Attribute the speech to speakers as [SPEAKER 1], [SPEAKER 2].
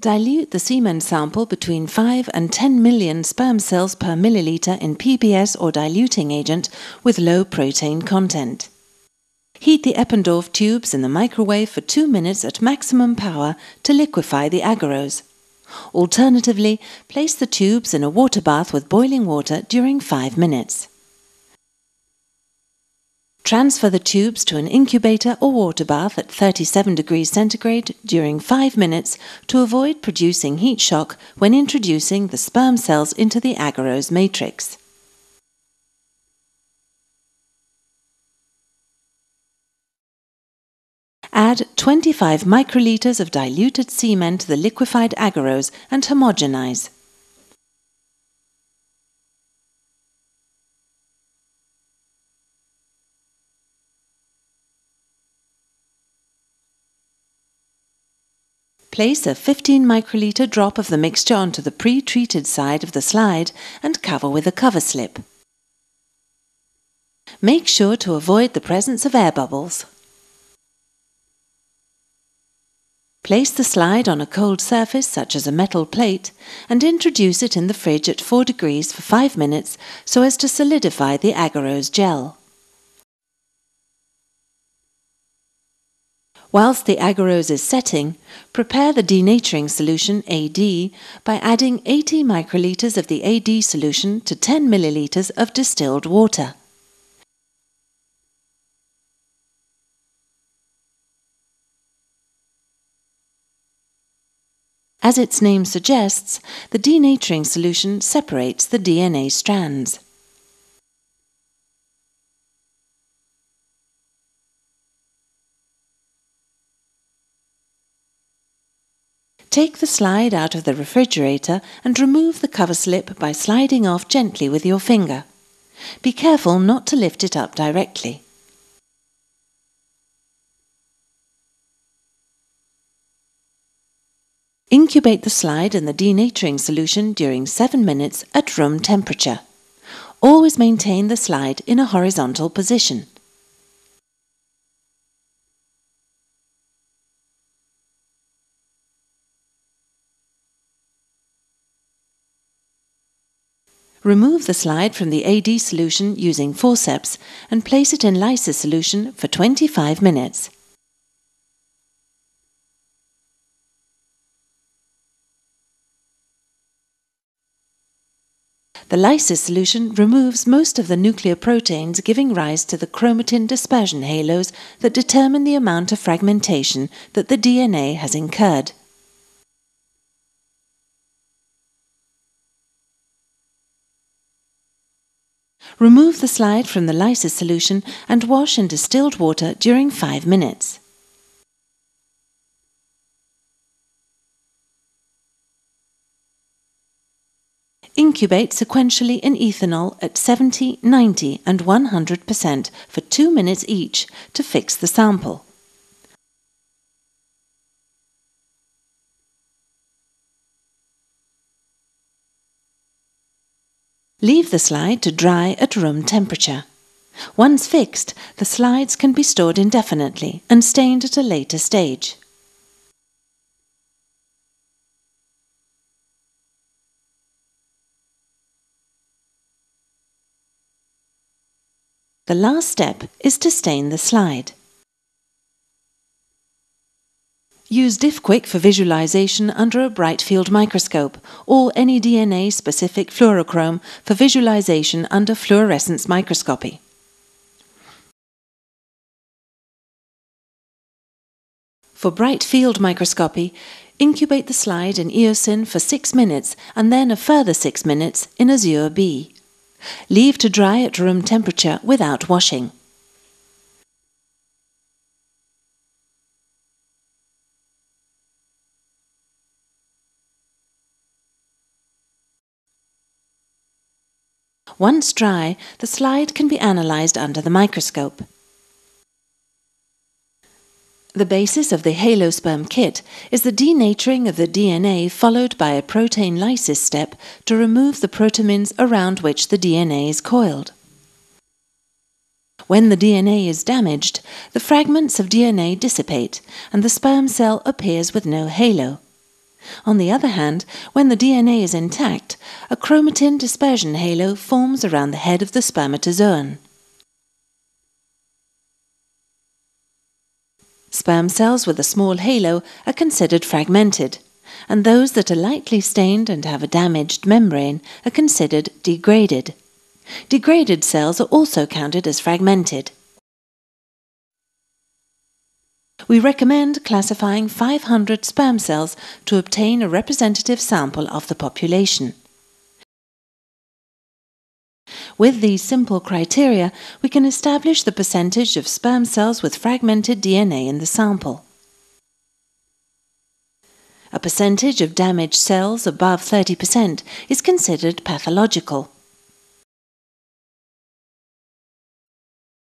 [SPEAKER 1] Dilute the semen sample between 5 and 10 million sperm cells per milliliter in PBS or diluting agent with low protein content. Heat the Eppendorf tubes in the microwave for 2 minutes at maximum power to liquefy the agarose. Alternatively, place the tubes in a water bath with boiling water during 5 minutes. Transfer the tubes to an incubator or water bath at 37 degrees centigrade during 5 minutes to avoid producing heat shock when introducing the sperm cells into the agarose matrix. Add 25 microliters of diluted semen to the liquefied agarose and homogenize. Place a 15 microliter drop of the mixture onto the pre-treated side of the slide and cover with a cover slip. Make sure to avoid the presence of air bubbles. Place the slide on a cold surface such as a metal plate and introduce it in the fridge at 4 degrees for 5 minutes so as to solidify the agarose gel. Whilst the agarose is setting, prepare the denaturing solution AD by adding 80 microliters of the AD solution to 10 milliliters of distilled water. As its name suggests, the denaturing solution separates the DNA strands. Take the slide out of the refrigerator and remove the cover slip by sliding off gently with your finger. Be careful not to lift it up directly. Incubate the slide in the denaturing solution during 7 minutes at room temperature. Always maintain the slide in a horizontal position. Remove the slide from the AD solution using forceps and place it in lysis solution for 25 minutes. The lysis solution removes most of the nuclear proteins giving rise to the chromatin dispersion halos that determine the amount of fragmentation that the DNA has incurred. Remove the slide from the lysis solution and wash in distilled water during 5 minutes. Incubate sequentially in ethanol at 70, 90 and 100% for 2 minutes each to fix the sample. Leave the slide to dry at room temperature. Once fixed, the slides can be stored indefinitely and stained at a later stage. The last step is to stain the slide. Use DiffQuick for visualization under a bright field microscope or any DNA-specific fluorochrome for visualization under fluorescence microscopy. For bright field microscopy, incubate the slide in eosin for 6 minutes and then a further 6 minutes in Azure B. Leave to dry at room temperature without washing. Once dry, the slide can be analyzed under the microscope. The basis of the Halosperm kit is the denaturing of the DNA followed by a protein lysis step to remove the protamins around which the DNA is coiled. When the DNA is damaged, the fragments of DNA dissipate and the sperm cell appears with no halo. On the other hand, when the DNA is intact, a chromatin dispersion halo forms around the head of the spermatozoon. Sperm cells with a small halo are considered fragmented, and those that are lightly stained and have a damaged membrane are considered degraded. Degraded cells are also counted as fragmented. We recommend classifying 500 sperm cells to obtain a representative sample of the population. With these simple criteria, we can establish the percentage of sperm cells with fragmented DNA in the sample. A percentage of damaged cells above 30% is considered pathological.